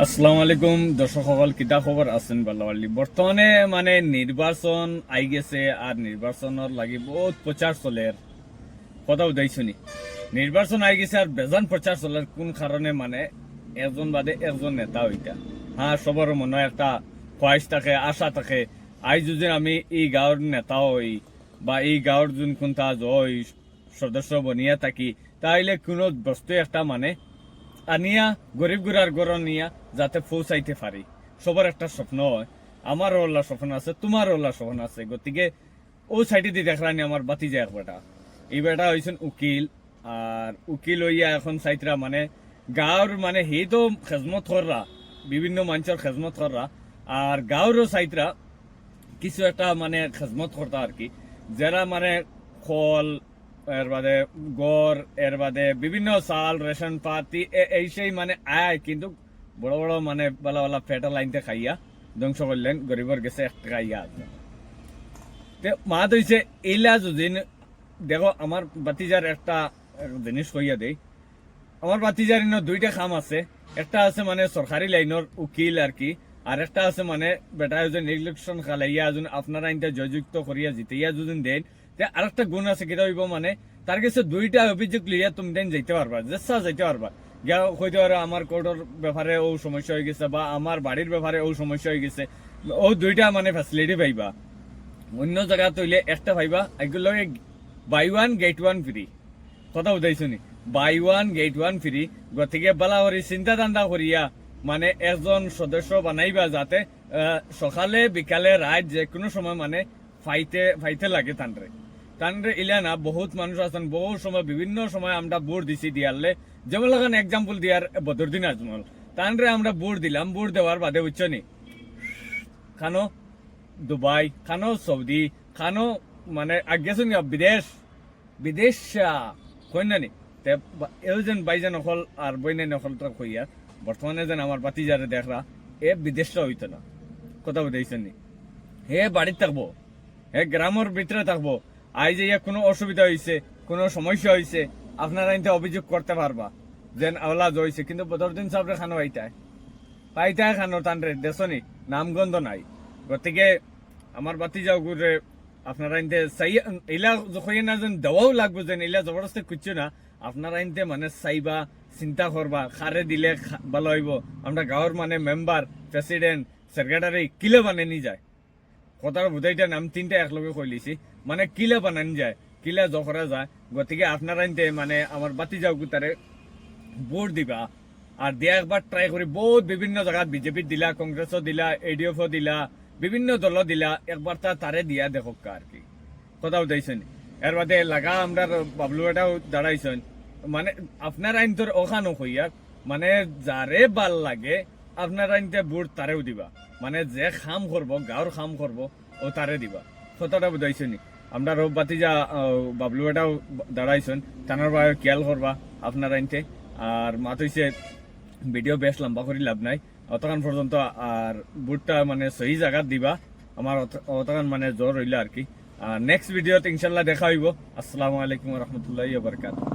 আসসালামু আলাইকুম দর্শক সকল, কিতা খবর আছেন? বাল্লাওয়ালি বর্তমানে মানে নির্বাচন আই গেছে আর নির্বাচনের লাগি বহুত প্রচার চলের কথা উদাইছনি। নির্বাচন আই গেছে আর বেজান প্রচার চলের কোন কারণে মানে একজন বাদে একজন নেতা হইতা। হ্যাঁ, সবার মনে একটা খোয়াইশ থাকে, আশা থাকে, আই যদি আমি এই গাঁৱৰ নেতা হই বা এই গাঁৱৰ যোন কোনটা জয় সদস্য বনিয়া থাকি, তাইলে কোনো বস্তু একটা মানে আনিয়া গরিব গুড়ার গড় নিয়া যাতে পৌঁছাইতে পারি। সবার একটা স্বপ্ন হয়, আমারও ওলা স্বপ্ন আছে, তোমারও ওলা স্বপ্ন আছে। গতিকে ও সাইডে দিয়ে দেখলানি আমার বাতি যায় এক বেটা, এই বেটা হয়েছেন উকিল। আর উকিল হইয়া এখন সাইতরা মানে গাঁৱৰ মানে হে তো খেজমত কররা, বিভিন্ন মানুষের খেজমত কররা, আর গাঁৱরও সাইতরা কিছু একটা মানে খেজমত করতা আর কি, যারা মানে খল এর বাদে গড়, এর বাদে বিভিন্ন চাল রেশন পাতি এই সেই মানে আয়, কিন্তু বড় বড় মানে বালা বালা ফেটা লাইনতে খাইয়া ধ্বংস করলেন, গরিবর গেছে একটা খাইয়া আছে। মাত হয়েছে এইলা যদি দেখো আমার বাতিজার একটা জিনিস কইয়া দেই। আমার বাতিজার দুইটা খাম আছে, একটা আছে মানে সরকারি লাইনের উকিল আর কি, আর একটা আছে মানে বেটা ইলেকশন খালাইয়া আপনারা ইনটা জয়যুক্ত করিয়া জিতাইয়া যদি দেন, আর একটা গুণ আছে কেটা হইব মানে তার কাছে দুইটা অভিযোগ লইয়া তুমি দেন যাইতে পারবা, যেসা যাইতে পারবা। গিয়া কইতে পারো আমার কোর্টের ব্যাপারে ও সমস্যা হয়ে গেছে বা আমার বাড়ির ব্যাপারে ও সমস্যা হয়ে গেছে, ও দুইটা মানে ফ্যাসিলিটি পাইবা। অন্য জায়গা তৈলে একটা পাইবা, এগুলো buy one get one free. কথা বুঝাইছনি, buy one get one free. গতিকে বালা করি চিন্তা ধান্দা করিয়া মানে একজন সদস্য বানাইবা, যাতে সকালে বিকালে রাত যে কোনো সময় মানে ফাইতে লাগে তানরে ইলা না। বহুত মানুষ আছেন, বহু সময় বিভিন্ন সময় আমরা ভোট দিছি দিয়ারলে, যেমন লাগান এক্সাম্পল দিয়ার বদরদিন আজমল, তানরে আমরা ভোট দিলাম, ভোট দেওয়ার বাদে বুঝছনি খানো দুবাই, খানো সৌদি, খানো মানে আগে শুনি বিদেশ কইনানি এও যেন বাইজান অকল আর বইনানি অকল তো কইয়া বর্তমানে যেন আমার বাতিজারে দেখরা এ বিদেশটা হইতো না। কথা বুঝাইছেন নি, হে বাড়িতে থাকবো, হে গ্রামের ভিতরে থাকবো। আই যে কোনো অসুবিধা হয়েছে, কোনো সমস্যা হয়েছে, আপনারা ইনতে অভিযোগ করতে পারবা যেন আওলা হয়েছে। কিন্তু বদরদিন সাহেবরে খানো পাইতায় খানো টানরে দেশনি নামগন্ধ নাই। গতিকে আমার বাতিজাও ঘুরে আপনারা ইনতে ইলা যখন না যেন দেওয়াও লাগবে, যেন ইলা জবরদস্তি খুঁজছো না। আপনারা ইনতে মানে চাইবা, চিন্তা করবা খারে দিলে ভালো হইব। আমরা গাঁৱৰ মানে মেম্বার, প্রেসিডেন্ট, সেক্রেটারি কিলে বানানি যায়। কথার বুঝাইটা নাম তিনটা একলগে কইলিছি, মানে কিলে বানানি যায়, কিলে জখরা যায়। গতিকে আপনারা ইনতে মানে আমার বাতি যাও তারে ভোট দিবা। আর দিয়া একবার ট্রাই করি, বহুত বিভিন্ন জায়গাত বিজেপি দিলা, কংগ্রেসও দিলা, এডিএফও দিলা, বিভিন্ন দল দিলা, একবার তারে দিয়া দেখো আর কি। কথা উঠাইছেন এর বাদে লাগা আমরা বাবলু এটাও দাঁড়াইছেন। মানে আপনার আইন তোর ওখানো হইয়া মানে যারে ভাল লাগে আপনার আইনতে ভোট তারেও দিবা, মানে যে খাম করব গাঁৱৰ খাম করব ও তারে দিবা। কথাটা বুঝাইছেনি। আমরা রব বাতি যা বাবলু এটাও দাঁড়াইছেন, টানার ভাই খেয়াল করবা আপনার আইনতে। আর মাত হইছে ভিডিও বেশ লম্বা করে লাভ নাই অতখান পর্যন্ত, আর বুটটা মানে সহি জায়গাত দিবা। আমার অতখান মানে জোর হইলা আর কি। নেক্সট ভিডিওতে ইনশাল্লাহ দেখা হইব। আসসালামু আলাইকুম রহমতুল্লাহি ওয়া বারাকাতুহু।